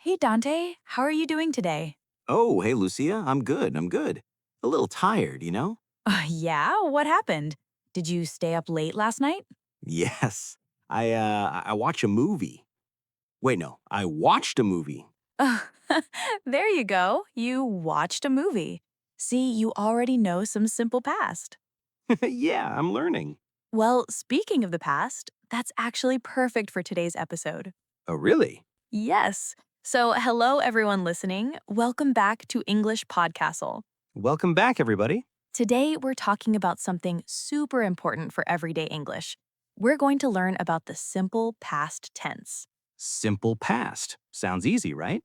Hey Dante, how are you doing today? Oh, hey, Lucia. I'm good. I'm good. A little tired, you know? Yeah, what happened? Did you stay up late last night? Yes. I watch a movie. Wait, no. I watched a movie. There you go. You watched a movie. See, you already know some simple past. Yeah, I'm learning. Well, speaking of the past, that's actually perfect for today's episode. Oh, really? Yes. So, hello everyone listening. Welcome back to English Podcastle. Welcome back, everybody. Today, we're talking about something super important for everyday English. We're going to learn about the simple past tense. Simple past. Sounds easy, right?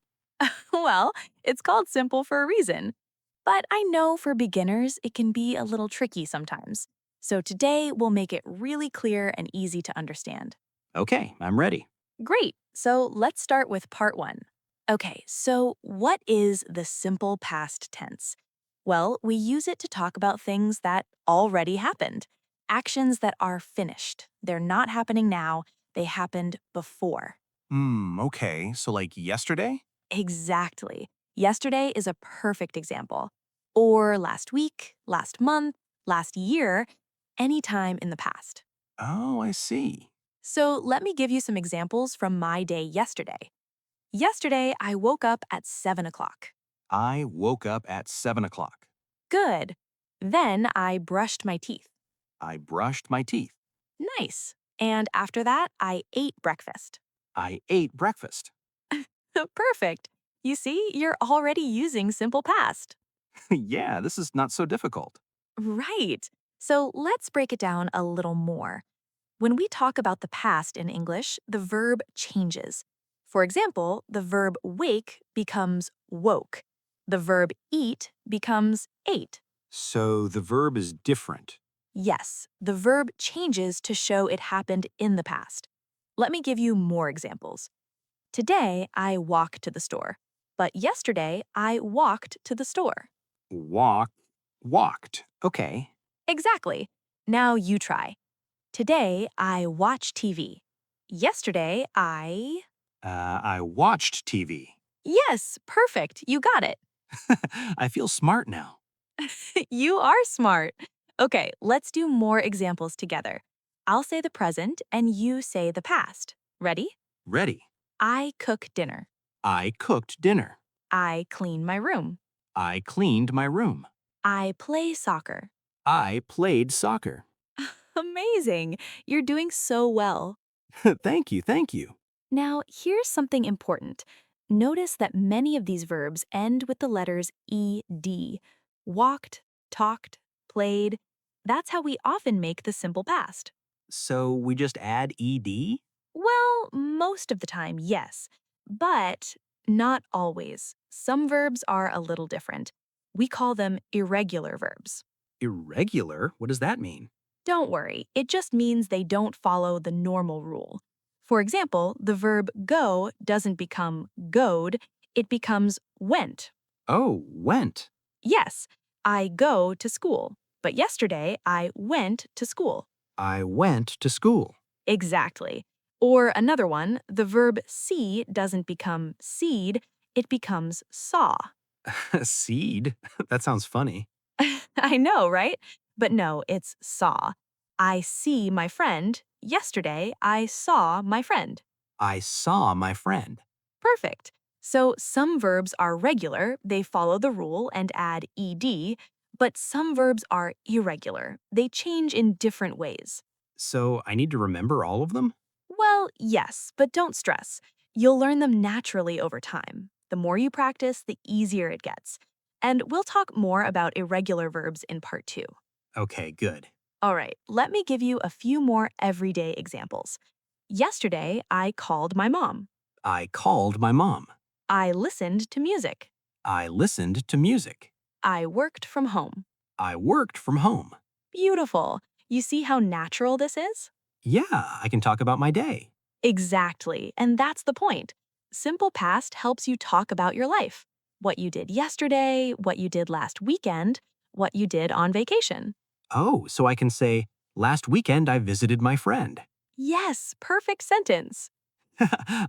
Well, it's called simple for a reason. But I know for beginners, it can be a little tricky sometimes. So today, we'll make it really clear and easy to understand. Okay, I'm ready. Great. So let's start with part one. Okay, so what is the simple past tense? Well, we use it to talk about things that already happened, actions that are finished. They're not happening now, they happened before. Okay. So like yesterday? Exactly. Yesterday is a perfect example. Or last week, last month, last year, any time in the past. Oh, I see. So let me give you some examples from my day yesterday. Yesterday, I woke up at 7 o'clock. I woke up at 7 o'clock. Good. Then I brushed my teeth. I brushed my teeth. Nice. And after that, I ate breakfast. I ate breakfast. Perfect. You see, you're already using simple past. Yeah, this is not so difficult. Right. So let's break it down a little more. When we talk about the past in English, the verb changes. For example, the verb wake becomes woke. The verb eat becomes ate. So the verb is different. Yes, the verb changes to show it happened in the past. Let me give you more examples. Today, I walk to the store, but yesterday, I walked to the store. Walk, walked. Okay. Exactly. Now you try. Today, I watch TV. Yesterday, I watched TV. Yes, perfect. You got it. I feel smart now. You are smart. Okay, let's do more examples together. I'll say the present and you say the past. Ready? Ready. I cook dinner. I cooked dinner. I clean my room. I cleaned my room. I play soccer. I played soccer. Amazing. You're doing so well. Thank you, thank you. Now, here's something important. Notice that many of these verbs end with the letters ed. Walked, talked, played. That's how we often make the simple past. So we just add ed? Well, most of the time, yes. But not always. Some verbs are a little different. We call them irregular verbs. Irregular? What does that mean? Don't worry, it just means they don't follow the normal rule. For example, the verb go doesn't become goed, it becomes went. Oh, went. Yes, I go to school, but yesterday I went to school. I went to school. Exactly. Or another one, the verb see doesn't become seed, it becomes saw. Seed? That sounds funny. I know, right? But no, it's saw. I see my friend. Yesterday, I saw my friend. I saw my friend. Perfect. So some verbs are regular, they follow the rule and add ed, but some verbs are irregular. They change in different ways. So I need to remember all of them? Well, yes, but don't stress. You'll learn them naturally over time. The more you practice, the easier it gets. And we'll talk more about irregular verbs in part two. Okay, good. All right, let me give you a few more everyday examples. Yesterday, I called my mom. I called my mom. I listened to music. I listened to music. I worked from home. I worked from home. Beautiful. You see how natural this is? Yeah, I can talk about my day. Exactly, and that's the point. Simple past helps you talk about your life. What you did yesterday, what you did last weekend, what you did on vacation. Oh, so I can say, last weekend I visited my friend. Yes, perfect sentence.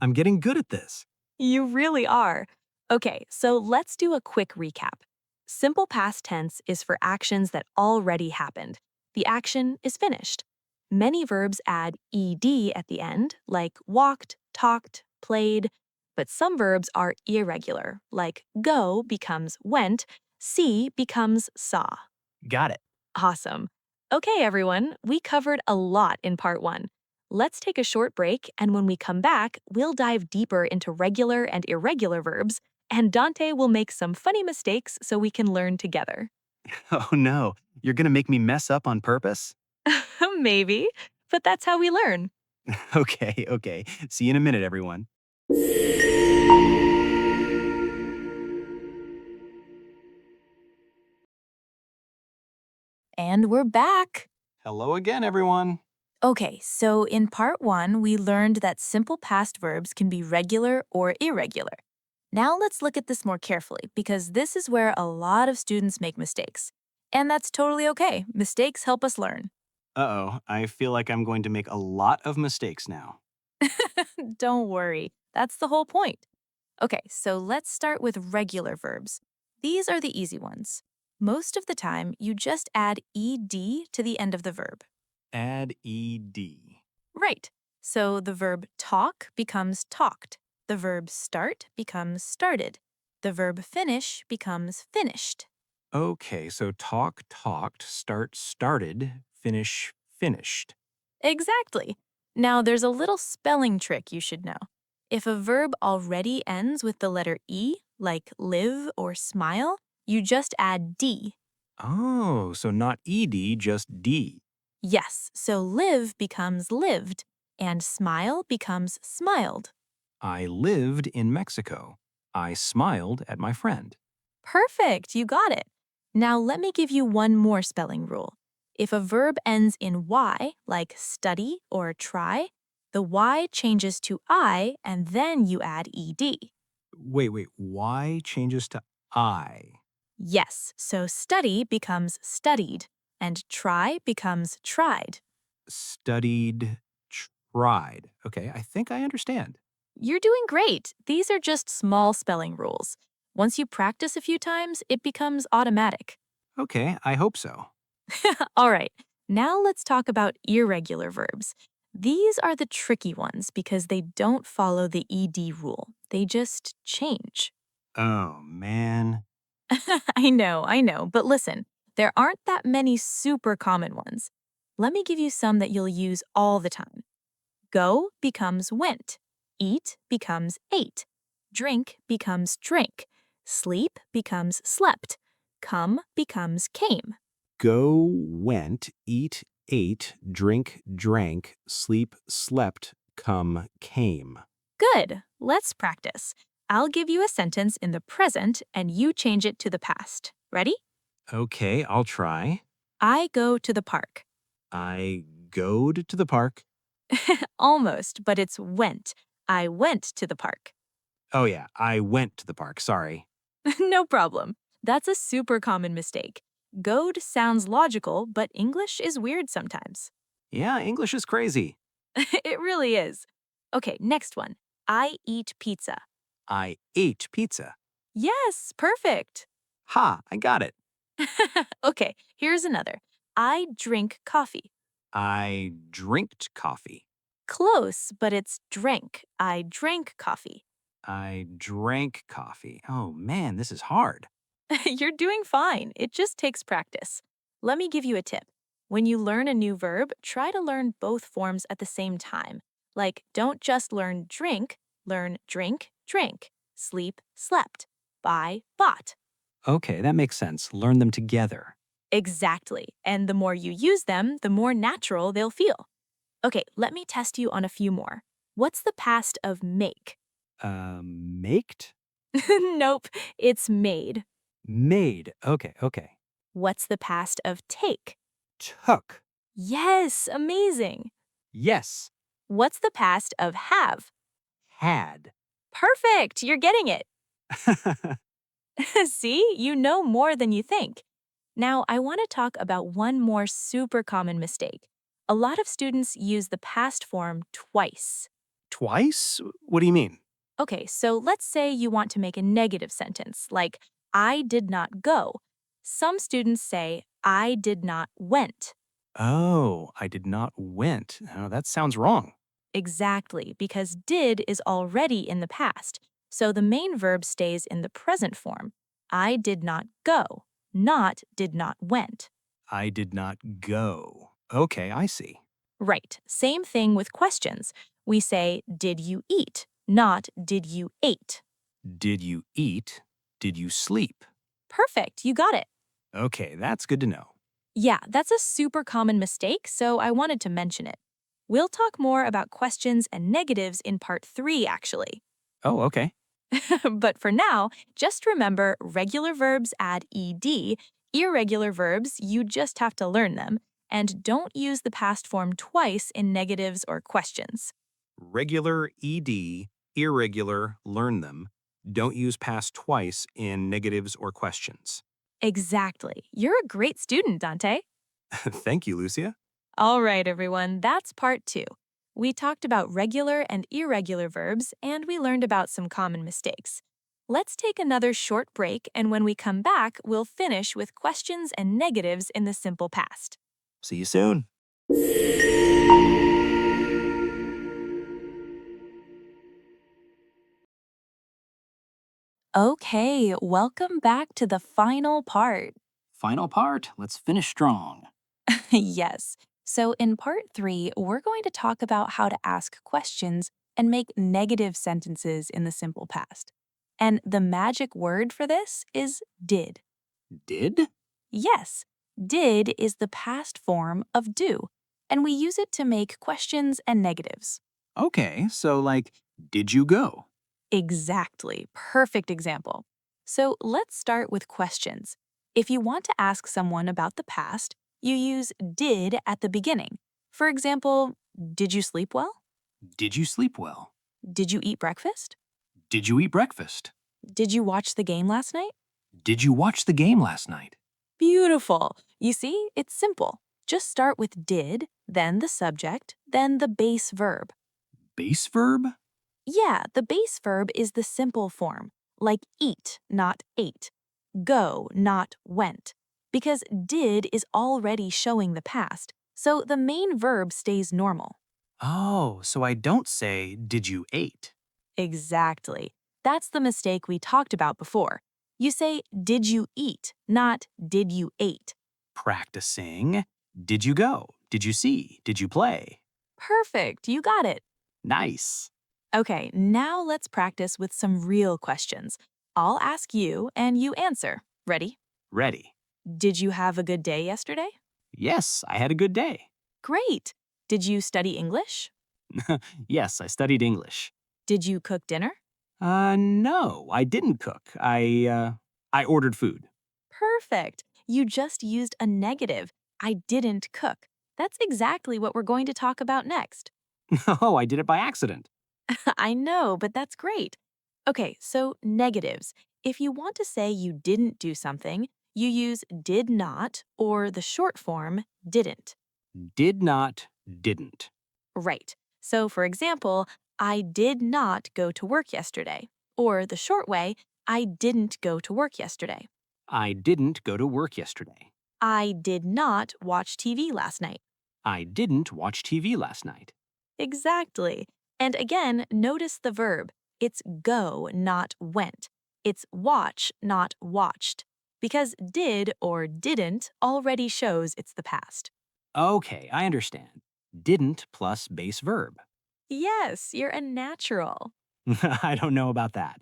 I'm getting good at this. You really are. Okay, so let's do a quick recap. Simple past tense is for actions that already happened. The action is finished. Many verbs add ed at the end, like walked, talked, played, but some verbs are irregular, like go becomes went, see becomes saw. Got it. Awesome. Okay, everyone, we covered a lot in part one. Let's take a short break, and when we come back, we'll dive deeper into regular and irregular verbs, and Dante will make some funny mistakes so we can learn together. Oh no, you're gonna make me mess up on purpose? Maybe, but that's how we learn. Okay, okay. See you in a minute, everyone. And we're back. Hello again, everyone. Okay, so in part one, we learned that simple past verbs can be regular or irregular. Now let's look at this more carefully because this is where a lot of students make mistakes. And that's totally okay. Mistakes help us learn. Uh-oh, I feel like I'm going to make a lot of mistakes now. Don't worry, that's the whole point. Okay, so let's start with regular verbs. These are the easy ones. Most of the time, you just add ed to the end of the verb. Add ed. Right. So the verb talk becomes talked. The verb start becomes started. The verb finish becomes finished. Okay, so talk, talked, start, started, finish, finished. Exactly. Now there's a little spelling trick you should know. If a verb already ends with the letter E, like live or smile, you just add D. Oh, so not ed, just d. Yes, so live becomes lived, and smile becomes smiled. I lived in Mexico. I smiled at my friend. Perfect, you got it. Now let me give you one more spelling rule. If a verb ends in Y, like study or try, the Y changes to I and then you add ED. Wait, why changes to I? Yes, so study becomes studied and try becomes tried. Studied, tried. Okay, I think I understand. You're doing great. These are just small spelling rules. Once you practice a few times, it becomes automatic. Okay, I hope so. All right, now let's talk about irregular verbs. These are the tricky ones because they don't follow the ED rule. They just change. Oh, man. I know, but listen, there aren't that many super common ones. Let me give you some that you'll use all the time. Go becomes went. Eat becomes ate. Drink becomes drank. Sleep becomes slept. Come becomes came. Go, went, eat, ate, drink, drank, sleep, slept, come, came. Good. Let's practice. I'll give you a sentence in the present and you change it to the past. Ready? Okay, I'll try. I go to the park. I goed to the park. Almost, but it's went. I went to the park. Oh, yeah, I went to the park. Sorry. No problem. That's a super common mistake. Goad sounds logical, but English is weird sometimes. Yeah, English is crazy. It really is. Okay, next one. I eat pizza. I ate pizza. Yes, perfect. Ha, I got it. Okay, here's another. I drink coffee. I drinked coffee. Close, but it's drank. I drank coffee. I drank coffee. Oh man, this is hard. You're doing fine. It just takes practice. Let me give you a tip. When you learn a new verb, try to learn both forms at the same time. Like, don't just learn drink, drank, sleep, slept, buy, bought. Okay, that makes sense. Learn them together. Exactly. And the more you use them, the more natural they'll feel. Okay, let me test you on a few more. What's the past of make? Maked? Nope, it's made. Made. Okay. What's the past of take? Took. Yes, amazing. Yes. What's the past of have? Had. Perfect, you're getting it. See, you know more than you think. Now, I want to talk about one more super common mistake. A lot of students use the past form twice. Twice? What do you mean? Okay, so let's say you want to make a negative sentence, like, I did not go. Some students say, I did not went. Oh, I did not went. Oh, that sounds wrong. Exactly, because did is already in the past, so the main verb stays in the present form. I did not go, not did not went. I did not go. Okay, I see. Right, same thing with questions. We say, did you eat, not did you ate. Did you eat? Did you sleep? Perfect, you got it. Okay, that's good to know. Yeah, that's a super common mistake, so I wanted to mention it. We'll talk more about questions and negatives in part 3, actually. Oh, okay. But for now, just remember regular verbs add ed, irregular verbs, you just have to learn them, and don't use the past form twice in negatives or questions. Regular, ed, irregular, learn them. Don't use past twice in negatives or questions. Exactly. You're a great student, Dante. Thank you, Lucia. All right, everyone, that's part 2. We talked about regular and irregular verbs, and we learned about some common mistakes. Let's take another short break, and when we come back, we'll finish with questions and negatives in the simple past. See you soon. Okay, welcome back to the final part. Final part, let's finish strong. Yes. So, in part 3, we're going to talk about how to ask questions and make negative sentences in the simple past. And the magic word for this is did. Did? Yes, did is the past form of do, and we use it to make questions and negatives. Okay, so like, did you go? Exactly. Perfect example. So let's start with questions. If you want to ask someone about the past, you use did at the beginning. For example, did you sleep well? Did you sleep well? Did you eat breakfast? Did you eat breakfast? Did you watch the game last night? Did you watch the game last night? Beautiful. You see, it's simple. Just start with did, then the subject, then the base verb. Base verb? Yeah, the base verb is the simple form, like eat, not ate, go, not went, because did is already showing the past, so the main verb stays normal. Oh, so I don't say, did you ate? Exactly. That's the mistake we talked about before. You say, did you eat, not did you ate. Practicing. Did you go? Did you see? Did you play? Perfect, you got it. Nice. Okay, now let's practice with some real questions. I'll ask you and you answer. Ready? Ready. Did you have a good day yesterday? Yes, I had a good day. Great. Did you study English? Yes, I studied English. Did you cook dinner? No, I didn't cook. I ordered food. Perfect. You just used a negative. I didn't cook. That's exactly what we're going to talk about next. Oh, I did it by accident. I know, but that's great. Okay, so negatives. If you want to say you didn't do something, you use did not or the short form didn't. Did not, didn't. Right. So, for example, I did not go to work yesterday. Or the short way, I didn't go to work yesterday. I didn't go to work yesterday. I did not watch TV last night. I didn't watch TV last night. Exactly. And again, notice the verb. It's go, not went. It's watch, not watched. Because did or didn't already shows it's the past. Okay, I understand. Didn't plus base verb. Yes, you're a natural. I don't know about that.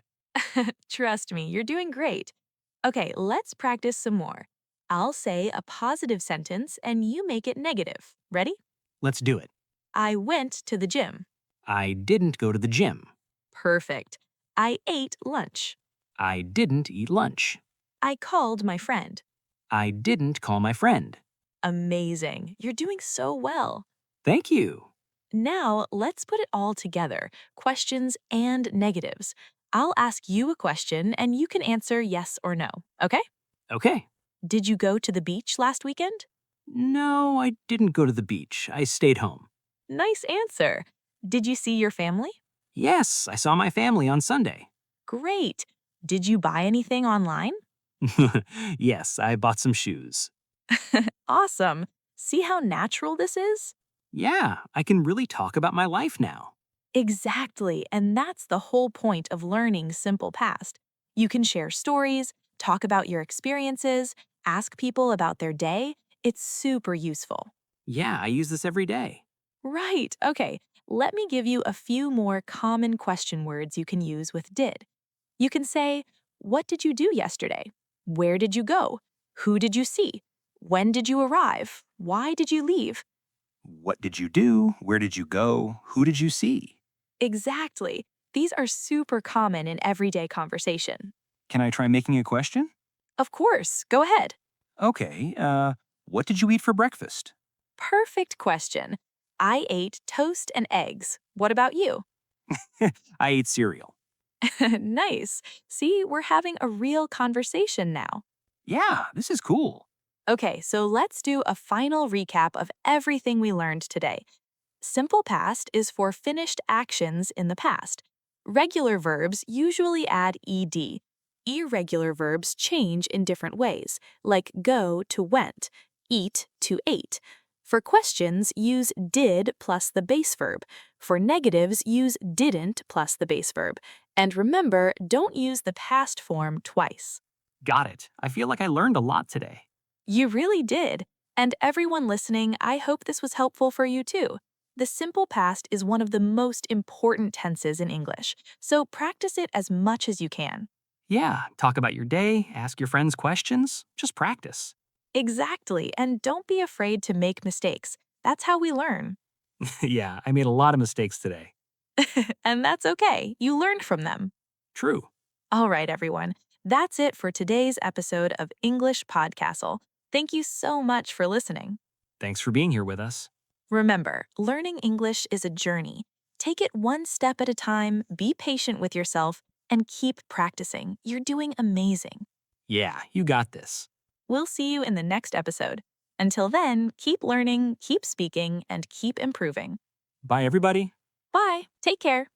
Trust me, you're doing great. Okay, let's practice some more. I'll say a positive sentence and you make it negative. Ready? Let's do it. I went to the gym. I didn't go to the gym. Perfect. I ate lunch. I didn't eat lunch. I called my friend. I didn't call my friend. Amazing. You're doing so well. Thank you. Now, let's put it all together questions and negatives. I'll ask you a question and you can answer yes or no, okay? Okay. Did you go to the beach last weekend? No, I didn't go to the beach. I stayed home. Nice answer. Did you see your family? Yes, I saw my family on Sunday. Great. Did you buy anything online? Yes, I bought some shoes. Awesome. See how natural this is? Yeah, I can really talk about my life now. Exactly, and that's the whole point of learning simple past. You can share stories, talk about your experiences, ask people about their day. It's super useful. Yeah, I use this every day. Right, okay. Let me give you a few more common question words you can use with did. You can say, what did you do yesterday? Where did you go? Who did you see? When did you arrive? Why did you leave? What did you do? Where did you go? Who did you see? Exactly. These are super common in everyday conversation. Can I try making a question? Of course, go ahead. Okay, what did you eat for breakfast? Perfect question. I ate toast and eggs. What about you? I ate cereal. Nice. See, we're having a real conversation now. Yeah, this is cool. Okay, so let's do a final recap of everything we learned today. Simple past is for finished actions in the past. Regular verbs usually add ed. Irregular verbs change in different ways, like go to went, eat to ate. For questions, use did plus the base verb. For negatives, use didn't plus the base verb. And remember, don't use the past form twice. Got it. I feel like I learned a lot today. You really did. And everyone listening, I hope this was helpful for you too. The simple past is one of the most important tenses in English, so practice it as much as you can. Yeah, talk about your day, ask your friends questions, just practice. Exactly, and don't be afraid to make mistakes. That's how we learn. Yeah, I made a lot of mistakes today. And that's okay, you learned from them. True. All right, everyone. That's it for today's episode of English Podcastle. Thank you so much for listening. Thanks for being here with us. Remember, learning English is a journey. Take it one step at a time, be patient with yourself, and keep practicing. You're doing amazing. Yeah, you got this. We'll see you in the next episode. Until then, keep learning, keep speaking, and keep improving. Bye, everybody. Bye. Take care.